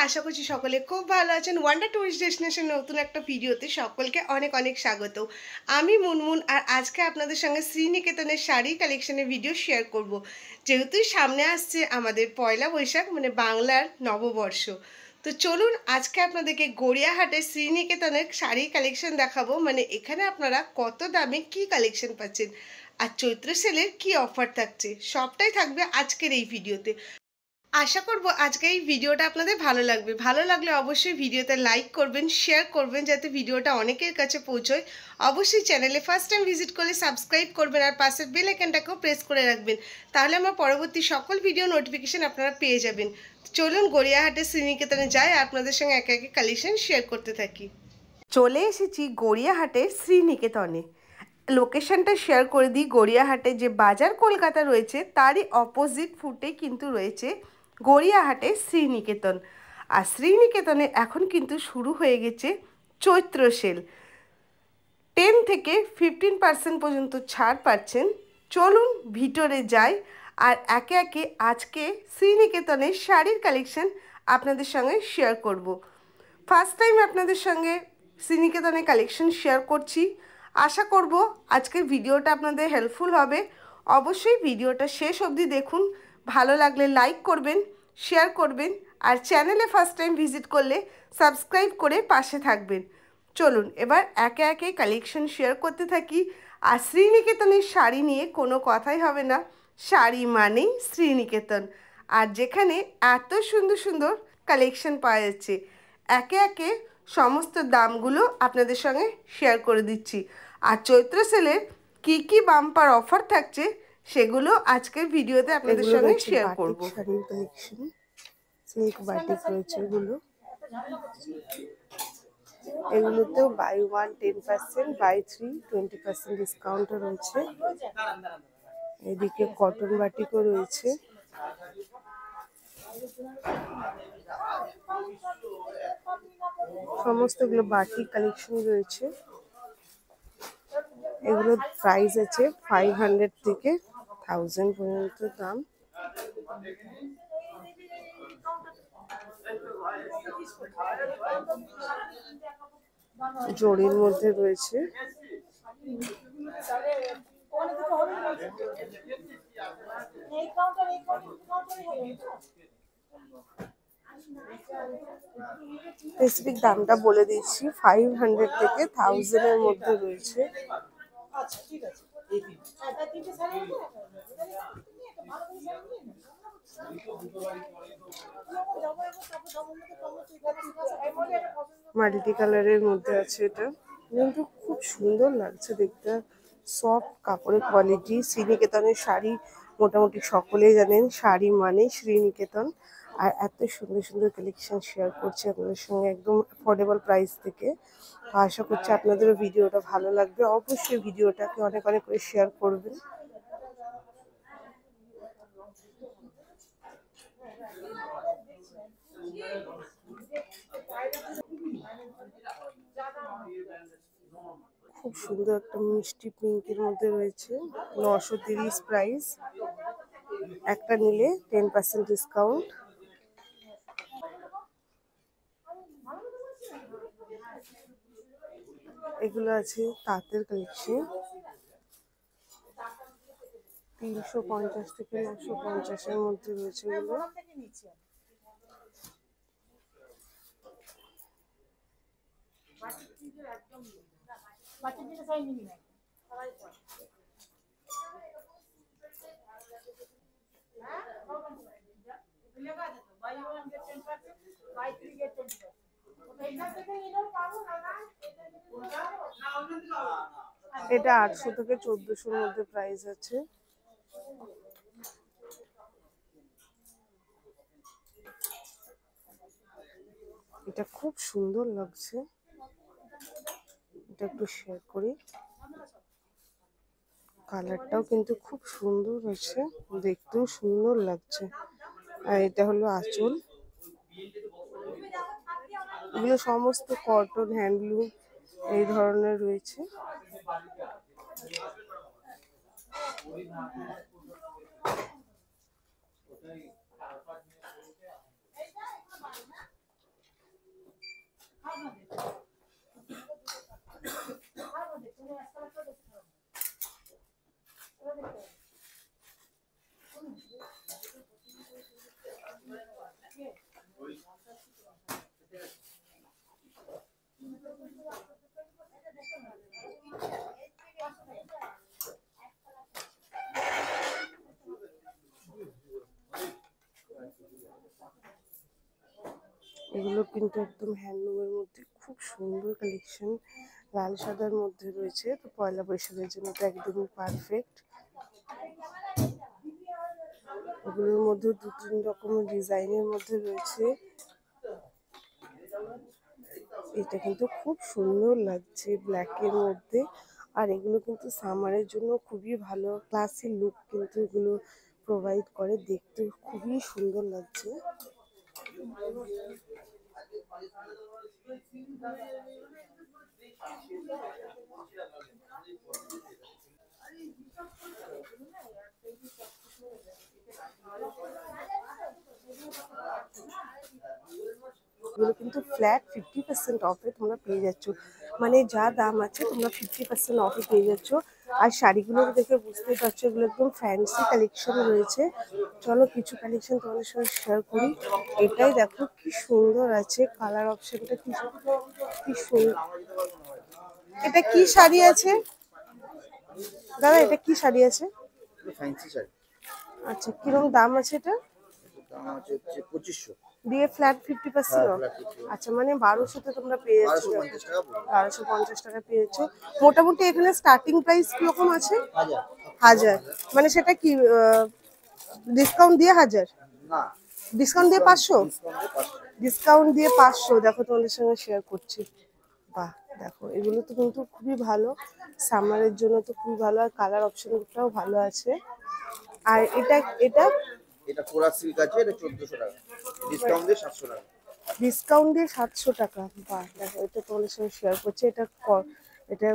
আশা করছি সকলে খুব ভালো আছেন। ওয়ান্ডার টুরিস্ট ডেস্টিনেশন নতুন একটা ভিডিওতে সকলকে অনেক অনেক স্বাগত। আমি মুনমুন, আর আজকে আপনাদের সঙ্গে শ্রীনিকেতনের শাড়ি কালেকশনের ভিডিও শেয়ার করব। যেহেতু সামনে আসছে আমাদের পয়লা বৈশাখ, মানে বাংলার নববর্ষ, তো চলুন আজকে আপনাদেরকে গড়িয়াহাটের শ্রীনিকেতনের শাড়ি কালেকশন দেখাবো। মানে এখানে আপনারা কত দামে কি কালেকশন পাচ্ছেন আর চৈত্র সেলের কি অফার থাকছে, সবটাই থাকবে আজকের এই ভিডিওতে। আশা করব আজকে এই ভিডিওটা আপনাদের ভালো লাগবে। ভালো লাগলে অবশ্যই ভিডিওতে লাইক করবেন, শেয়ার করবেন, যাতে ভিডিওটা অনেকের কাছে পৌঁছয়। অবশ্যই চ্যানেলে ফার্স্ট টাইম ভিজিট করলে সাবস্ক্রাইব করবেন আর পাশের বেল আইকনটাকেও প্রেস করে রাখবেন, তাহলে আমার পরবর্তী সকল ভিডিও নোটিফিকেশন আপনারা পেয়ে যাবেন। চলুন গড়িয়াহাটের শ্রীনিকেতনে যাই, আপনাদের সঙ্গে একে একে কালেকশন শেয়ার করতে থাকি। চলে এসেছি গড়িয়াহাটের শ্রীনিকেতনে। লোকেশনটা শেয়ার করে দিই। গড়িয়াহাটে যে বাজার কলকাতা রয়েছে তারই অপোজিট ফুটে কিন্তু রয়েছে গড়িয়াহাটে শ্রীনিকেতন। আর শ্রীনিকেতনে এখন কিন্তু শুরু হয়ে গেছে চৈত্র সেল। 10 থেকে 15% পর্যন্ত ছাড় পাচ্ছেন। চলুন ভিতরে যাই আর একে একে আজকে শ্রীনিকেতনের শাড়ির কালেকশন আপনাদের সঙ্গে শেয়ার করব। ফার্স্ট টাইম আপনাদের সঙ্গে শ্রীনিকেতনের কালেকশন শেয়ার করছি। আশা করব আজকের ভিডিওটা আপনাদের হেল্পফুল হবে। অবশ্যই ভিডিওটা শেষ অবধি দেখুন। ভালো লাগলে লাইক করবেন, শেয়ার করবেন, আর চ্যানেলে ফার্স্ট টাইম ভিজিট করলে সাবস্ক্রাইব করে পাশে থাকবেন। চলুন এবার একে একে কালেকশন শেয়ার করতে থাকি। আর শ্রীনিকেতনের শাড়ি নিয়ে কোনো কথাই হবে না, শাড়ি মানেই শ্রীনিকেতন। আর যেখানে এত সুন্দর সুন্দর কালেকশন পাওয়া যাচ্ছে, একে একে সমস্ত দামগুলো আপনাদের সঙ্গে শেয়ার করে দিচ্ছি। আর চৈত্র সেলের কী কী বাম্পার অফার থাকছে সেগুলো আজকের ভিডিওতে আপনাদের সঙ্গে শেয়ার করব। শাড়ির কালেকশন, সিল্ক বাটিক রয়েছে এগুলোতেও বাই 1 10%, বাই 3 20% ডিসকাউন্টও রয়েছে। এদিকে কটন বাটিকও রয়েছে। সমস্তগুলো বাটিক কালেকশন রয়েছে। এগুলোর প্রাইস আছে 500 থেকে 1000 পর্যন্ত দাম। জরির মধ্যে রয়েছে। স্পেসিফিক দামটা বলে দিচ্ছি, 500 থেকে 1000 এর মধ্যে রয়েছে। মাল্টি কালারের মধ্যে আছে এটা, কিন্তু খুব সুন্দর লাগছে দেখতে। সফট কাপড়ের কোয়ালিটি। শ্রীনিকেতনের শাড়ি মোটামুটি সকলেই জানেন, শাড়ি মানে শ্রীনিকেতন। আর এত সুন্দর সুন্দর কালেকশন শেয়ার করছি আপনাদের সঙ্গে একদম অ্যাফোর্ডেবল প্রাইস থেকে। আশা করছি আপনাদেরও ভিডিওটা ভালো লাগবে। অবশ্যই ভিডিওটাকে অনেক অনেক করে শেয়ার করবেন। খুব সুন্দর একটা মিষ্টি পিঙ্কের মধ্যে রয়েছে। 930 প্রাইস, একটা নিলে 10% ডিসকাউন্ট। এগুলো আছে তাঁতের কালেকশন, 350 থেকে 950 এর মধ্যে রয়েছে এগুলো। এটা 800 থেকে 1400 এর মধ্যে প্রাইস আছে। এটা খুব সুন্দর লাগছে, এটা একটু শেয়ার করি। কালারটাও কিন্তু খুব সুন্দর আছে, দেখতেও সুন্দর লাগছে। আর এটা হলো আঁচল। এগুলো সমস্ত কটন, হ্যান্ডলুম এই ধরনের রয়েছে। এগুলো কিন্তু একদম হ্যান্ডলুমের মধ্যে খুব সুন্দর কালেকশন, লাল সাদার মধ্যে রয়েছে। তো পয়লা বৈশাখের জন্য তো একদমই পারফেক্ট। এগুলোর মধ্যে 2-3 রকমের ডিজাইনের মধ্যে রয়েছে। এটা কিন্তু খুব সুন্দর লাগছে ব্ল্যাকের মধ্যে। আর এগুলো কিন্তু সামারের জন্য খুবই ভালো, ক্লাসি লুক কিন্তু এগুলো প্রোভাইড করে, দেখতে খুবই সুন্দর লাগছে। এগুলো কিন্তু ফ্ল্যাট 50% অফে তোমরা পেয়ে যাচ্ছ, মানে যা দাম আছে তোমরা 50% অফে পেয়ে যাচ্ছ। আর শাড়িগুলো দেখে বুঝতেই পারছো এগুলো একদম ফ্যান্সি কালেকশন রয়েছে। চলো কিছু কালেকশন তোমাদের সঙ্গে শেয়ার করি। এটাই দেখো কি সুন্দর আছে, কালার অপশনটা কি সুন্দর। এটা কি শাড়ি আছে দাদা, এটা কি শাড়ি আছে? ফ্যান্সি শাড়ি। আচ্ছা, কিরকম দাম আছে এটা? দাম আছে হচ্ছে 2500 দিয়ে ফ্ল্যাট 50% অফ। আচ্ছা, মানে 1200-তে তোমরা পেয়ে যাচ্ছ, 1250 টাকা 1250 টাকা পেয়েছো। মোটামুটি এখানে স্টার্টিং প্রাইস কিরকম আছে? 1000। মানে সেটা কি ডিসকাউন্ট দিয়ে 1000? না, ডিসকাউন্ট দিয়ে 500? ডিসকাউন্ট দিয়ে 500। দেখো তোমাদের সঙ্গে শেয়ার করছি। বাহ, দেখো এগুলো তো কিন্তু খুবই ভালো, সামারের জন্য তো খুবই ভালো। আর কালার অপশনটাও ভালো আছে। আর এটা এটা এটা কোরা সিল্ক আছে, এটা 1400 টাকা, ডিসকাউন্ট দিয়ে 700 টাকা। ডিসকাউন্ট দিয়ে 700 টাকা। বাহ, দেখো এটা তোমাদের সঙ্গে শেয়ার করছি। এটা এটা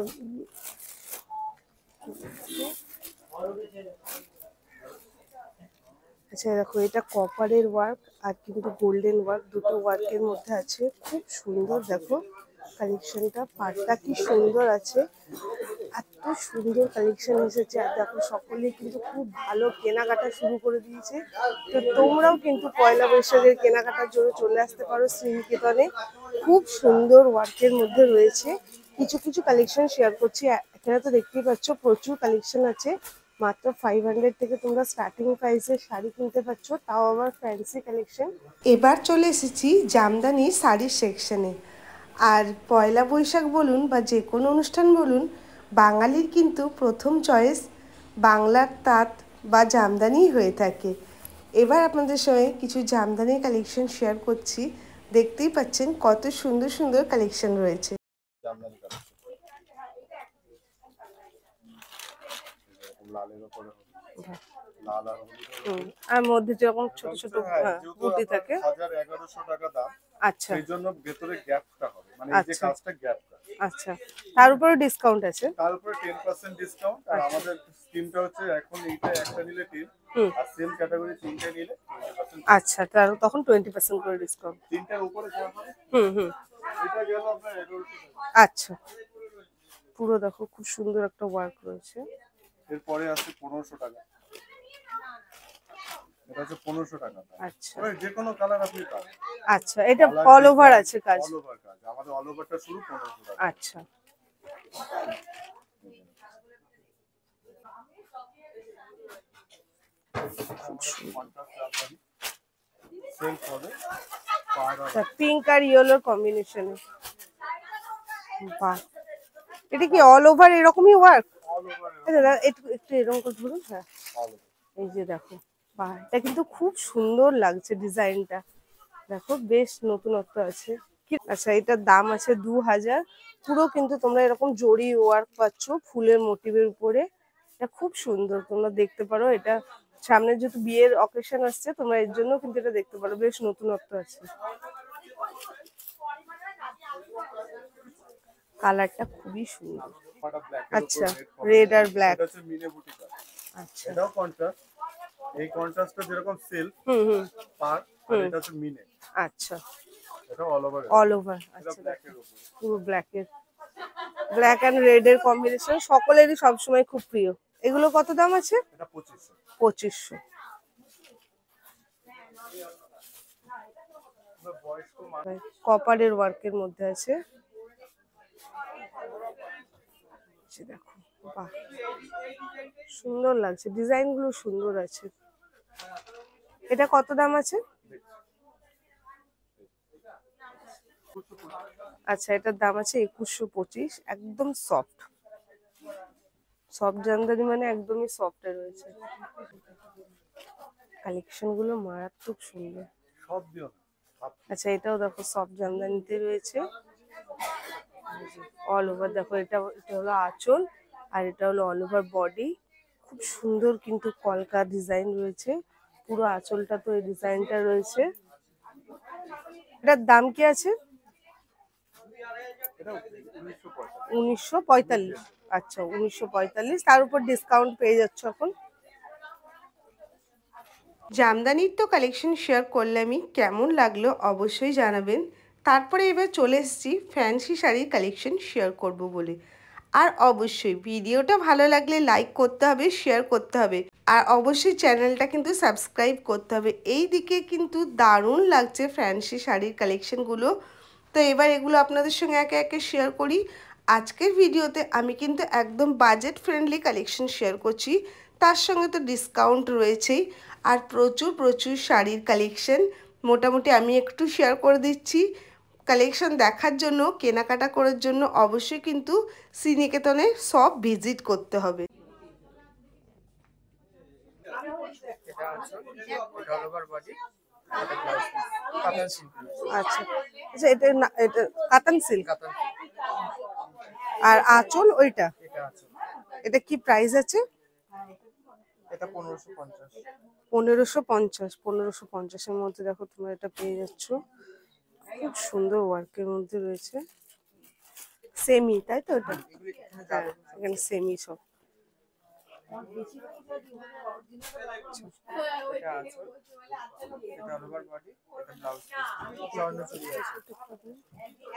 আচ্ছা দেখো, এটা কপারের ওয়ার্ক আর কিন্তু গোল্ডেন ওয়ার্ক, দুটো ওয়ার্কের মধ্যে আছে। খুব সুন্দর দেখো কালেকশনটা, পাটটা কি সুন্দর আছে, এত সুন্দর কালেকশন এসেছে। আর দেখো সকলেই কিন্তু খুব ভালো কেনাকাটা শুরু করে দিয়েছে। তো তোমরাও কিন্তু পয়লা বৈশাখের কেনাকাটার জন্য চলে আসতে পারো শ্রীনিকেতনে। খুব সুন্দর ওয়ার্কের মধ্যে রয়েছে। কিছু কিছু কালেকশন শেয়ার করছি। এখানে তো দেখতেই পাচ্ছ প্রচুর কালেকশন আছে। মাত্র 500 থেকে তোমরা স্টার্টিং প্রাইসে শাড়ি কিনতে পারছো, তাও আবার ফ্যান্সি কালেকশন। এবার চলে এসেছি জামদানি শাড়ির সেকশনে। আর পয়লা বৈশাখ বলুন বা যে কোনো অনুষ্ঠান বলুন, বাঙালির কিন্তু প্রথম চয়েস বাংলার তাঁত বা জামদানিই হয়ে থাকে। এবার আপনাদের সঙ্গে কিছু জামদানির কালেকশন শেয়ার করছি। দেখতেই পাচ্ছেন কত সুন্দর সুন্দর কালেকশন রয়েছে। জামদানি কালেকশন লালের উপরে লাল আর আর মধ্যে যেরকম ছোট ছোট বুটি থাকে। 1100 টাকা দাম। আচ্ছা, সেই জন্য ভেতরে গ্যাপটা হবে, মানে এই যে আচ্ছা কাজটা গ্যাপটা। আচ্ছা, তার উপরে ডিসকাউন্ট আছে? তার উপরে 10% ডিসকাউন্ট। আর আমাদের স্কিমটা হচ্ছে এখন এইটা একটা নিলে 10, আর সেম ক্যাটাগরি তিনটে নিলে 20%। আচ্ছা, তখন 20% করে ডিসকাউন্ট। তিনটার উপরে যা হবে। হুম। এটা গেল আপনার 1100 টাকা। আচ্ছা, পুরো দেখো খুব সুন্দর একটা ওয়ার্ক রয়েছে। এরপরে আছে 1500 টাকা। এটা হচ্ছে 1500 টাকা। আচ্ছা, যে কোনো কালার আপনি পাবেন। আচ্ছা, এটা অল ওভার আছে কাজ? অল ওভার কাজ, আমাদের অল ওভারটা শুরু 1500 টাকা। আচ্ছা, সেলফ হবে পিঙ্ক আর ইয়েলোর কম্বিনেশনে। বাহ, এটা কি অল ওভার এরকমই ওয়ার্ক? All over. দাদা একটু একটু এরকম করে ধরুন। হ্যাঁ, অল ওভার। এই যে দেখো, বাহ, এটা কিন্তু খুব সুন্দর লাগছে ডিজাইনটা। দেখো বেশ নতুনত্ব আছে। আচ্ছা, এটার দাম আছে 2000। পুরো কিন্তু তোমরা এরকম জরি ওয়ার্ক পাচ্ছ ফুলের মোটিভের উপরে। এটা খুব সুন্দর, তোমরা দেখতে পারো। এটা সামনে যেহেতু বিয়ের অকেশন আসছে, তোমরা এর জন্য কিন্তু এটা দেখতে পারো, বেশ নতুনত্ব আছে। কালারটা খুবই সুন্দর। আচ্ছা, রেড আর ব্ল্যাক। এটা হচ্ছে মিনে বুটি কাজ। আচ্ছা, এটাও কন্ট্রাস্ট। এই কন্ট্রাস্টটা যেরকম সেলফ পার, আর এটা হচ্ছে মিনে। আচ্ছা, এটা অল ওভার। All over. আচ্ছা, ব্ল্যাকের উপর পুরো ব্ল্যাকের, ব্ল্যাক এন্ড রেড এর কম্বিনেশন সকলেরই সবসময় খুব প্রিয়। এগুলো কত দাম আছে? এটা 2500। 2500। বয়স্ক কপারের ওয়ার্কের মধ্যে আছে। দেখো বাহ, সুন্দর লাগছে, ডিজাইন গুলো সুন্দর আছে। এটা কত দাম আছে? আচ্ছা, এটার দাম আছে 2125। একদম সফট সফট জামদানি, মানে একদমই সফট রয়েছে। কালেকশন গুলো মারাত্মক সুন্দর। সব দিও। আচ্ছা, এটাও দেখো সফট জামদানিতে রয়েছে অল ওভার। দেখো এটা হলো আঁচল, আর এটা হলো অল ওভার বডি। খুব সুন্দর কিন্তু কলকা ডিজাইন রয়েছে, পুরো আঁচলটা তো এই ডিজাইনটা রয়েছে। এটার দাম কি আছে? 1945। আচ্ছা, 1945। তার উপর ডিসকাউন্ট পেয়ে যাচ্ছ এখন। জামদানির তো কালেকশন শেয়ার করলামই, কেমন লাগলো অবশ্যই জানাবেন। তারপরে এবার চলে এসেছি ফ্যান্সি শাড়ির কালেকশন শেয়ার করব বলে। আর অবশ্যই ভিডিওটা ভালো লাগলে লাইক করতে হবে, শেয়ার করতে হবে, আর অবশ্যই চ্যানেলটা কিন্তু সাবস্ক্রাইব করতে হবে। এই দিকে কিন্তু দারুণ লাগছে ফ্যান্সি শাড়ির কালেকশনগুলো। তো এবার এগুলো আপনাদের সঙ্গে একে একে শেয়ার করি। আজকের ভিডিওতে আমি কিন্তু একদম বাজেট ফ্রেন্ডলি কালেকশন শেয়ার করছি, তার সঙ্গে তো ডিসকাউন্ট রয়েছেই, আর প্রচুর প্রচুর শাড়ির কালেকশন মোটামুটি আমি একটু শেয়ার করে দিচ্ছি। কালেকশন দেখার জন্য, কেনাকাটা করার জন্য অবশ্যই কিন্তু শ্রীনিকেতনে সব ভিজিট করতে হবে। আচ্ছা আচ্ছা, এটা এটা কাতান সিল্ক, আর আঁচল ওইটা। এটা কি প্রাইস আছে? এটা 1550। 1550। 1550-এর মধ্যে দেখো তোমরা এটা পেয়ে যাচ্ছ। খুব সুন্দর ওয়ার্কের মধ্যে রয়েছে, সেমি, তাই তো? এটা হ্যাঁ, এখানে সেমি সব।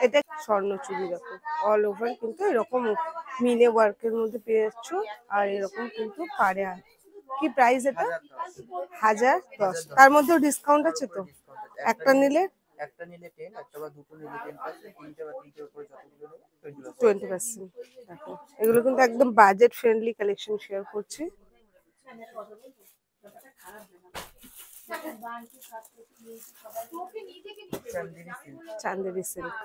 এটা স্বর্ণচুরি, দেখো অল ওভার কিন্তু এরকম মিনে ওয়ার্কের মধ্যে পেয়ে যাচ্ছ। আর এরকম কিন্তু পাড়ে। কি প্রাইস এটা? 1010। তার মধ্যেও ডিসকাউন্ট আছে তো? একটা নিলে 10, একটা বা দুটো নিলে 10%, তিনটে বা তিনটের উপরে যতগুলো নেবে 20%। দেখো এগুলো কিন্তু একদম বাজেট ফ্রেন্ডলি কালেকশন শেয়ার করছি। Chanderi silk.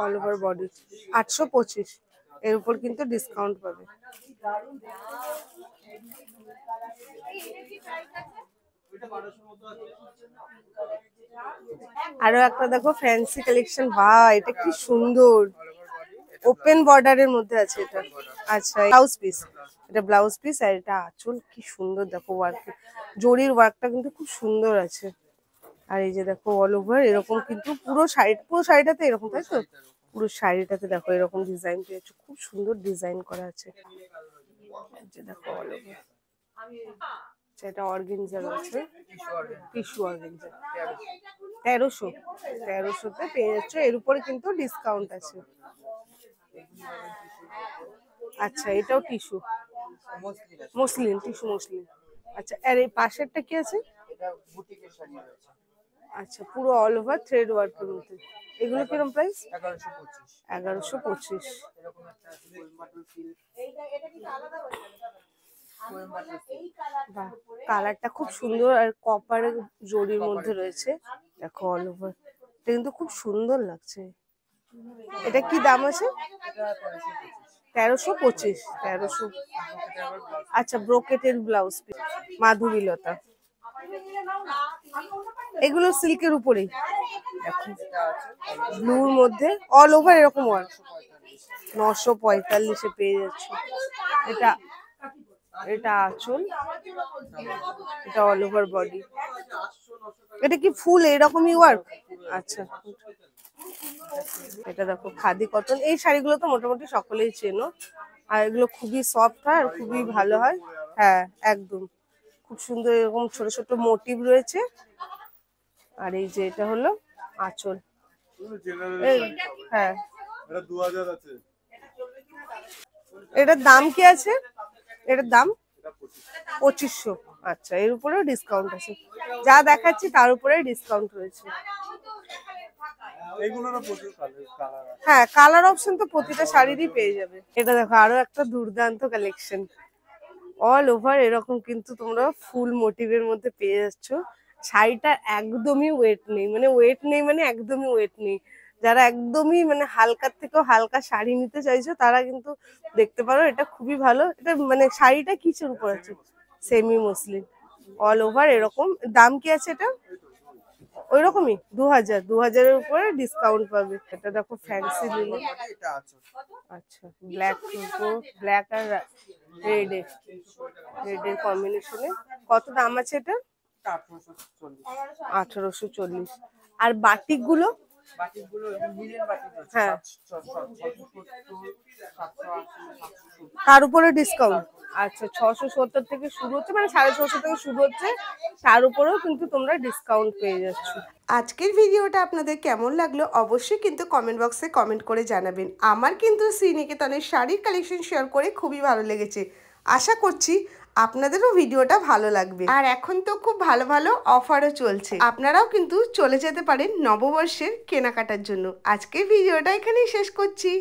All over body 825। এর উপর কিন্তু ডিসকাউন্ট পাবে। আরো একটা দেখো ফ্যান্সি কালেকশন, বাহ এটা কি সুন্দর, ওপেন বর্ডারের মধ্যে আছে এটা। আচ্ছা, ব্লাউজ পিস, এটা ব্লাউজ পিস, আর এটা আঁচল। কি সুন্দর দেখো ওয়ার্ক, জরির ওয়ার্কটা কিন্তু খুব সুন্দর আছে। আর এই যে দেখো অল ওভার এরকম কিন্তু পুরো শাড়িটাতে এরকম, তাই তো? পুরো শাড়িটাতে দেখো এরকম ডিজাইন পেয়েছো, খুব সুন্দর ডিজাইন করা আছে। এই যে দেখো অল ওভার। এটা অর্গানজা রয়েছে, টিস্যু অর্গানজা। 1300-তে পেয়ে যাচ্ছ। এর উপরে কিন্তু ডিসকাউন্ট আছে। আচ্ছা, এটাও টিস্যু মসলিন, টিস্যু মসলিন। আচ্ছা, আর এই পাশেরটা কি আছে? আচ্ছা, পুরো অল ওভার থ্রেড ওয়ার্কের মধ্যে। এগুলো কিরকম প্রাইস? 1125। বাহ, কালারটা খুব সুন্দর, আর কপারের জরির মধ্যে রয়েছে। দেখো অল ওভার, এটা কিন্তু খুব সুন্দর লাগছে। এটা কি দাম আছে? 1325। 1300। আচ্ছা, ব্রোকেটের ব্লাউজ পিস, মাধুরীলতা। এগুলো সিল্কের উপরেই, দেখো ব্লুর মধ্যে অল ওভার এরকম ওয়ার্ক। 945-এ পেয়ে যাচ্ছে। এটা আঁচল, এটা অল ওভার বডি। এটা কি ফুল এরকমই ওয়ার্ক? আচ্ছা, এটা দেখো খাদি কটন। এই শাড়িগুলো তো মোটামুটি সকলেই চেনো, আর এগুলো খুবই সফট হয় আর খুবই ভালো হয়। হ্যাঁ, একদম খুব সুন্দর, এরকম ছোট ছোট মোটিভ রয়েছে। আর এই যে এটা হলো আঁচল। হ্যাঁ, এটা 2000 আছে। এটার দাম কি আছে? এটার দাম 2500। আচ্ছা, এর উপরেও ডিসকাউন্ট আছে, যা দেখাচ্ছি তার উপরে ডিসকাউন্ট রয়েছে। এইগুলোরও প্রচুর কালার আছে। হ্যাঁ, কালার অপশন তো প্রতিটা শাড়িরই পেয়ে যাবে। এটা দেখো আরো একটা দুর্দান্ত কালেকশন, অল ওভার এরকম কিন্তু তোমরা ফুল মোটিভের মধ্যে পেয়ে যাচ্ছ। শাড়িটা একদমই ওয়েট নেই, মানে ওয়েট নেই মানে একদমই ওয়েট নেই। যারা একদমই মানে হালকার থেকেও হালকা শাড়ি নিতে চাইছো তারা কিন্তু দেখতে পারো, এটা খুবই ভালো। এটা মানে শাড়িটা কিসের উপর আছে? সেমি মসলিন, অল ওভার এরকম। দাম কি আছে এটা? ওই রকমই 2000। 2000-এর উপরে ডিসকাউন্ট পাবে। এটা দেখো ফ্যান্সি লিলি। এটা আছে আচ্ছা, ব্ল্যাক ব্ল্যাক আর রেডের কম্বিনেশনে। কত দাম আছে এটা? 1840। আর বাটিক গুলো? বাটিকগুলো মিলিয়ন বাটিক আছে। হ্যাঁ, 770, তার উপরে ডিসকাউন্ট। আচ্ছা, 670 থেকে শুরু হচ্ছে, মানে 650 থেকে শুরু হচ্ছে, তার উপরেও কিন্তু তোমরা ডিসকাউন্ট পেয়ে যাচ্ছ। আজকের ভিডিওটা আপনাদের কেমন লাগলো অবশ্যই কিন্তু কমেন্ট বক্সে কমেন্ট করে জানাবেন। আমার কিন্তু শ্রীনিকেতনের শাড়ির কালেকশন শেয়ার করে খুবই ভালো লেগেছে। আশা করছি আপনাদেরও ভিডিওটা ভালো লাগবে। আর এখন তো খুব ভালো ভালো অফারও চলছে, আপনারাও কিন্তু চলে যেতে পারেন নববর্ষের কেনাকাটার জন্য। আজকের ভিডিওটা এখানেই শেষ করছি।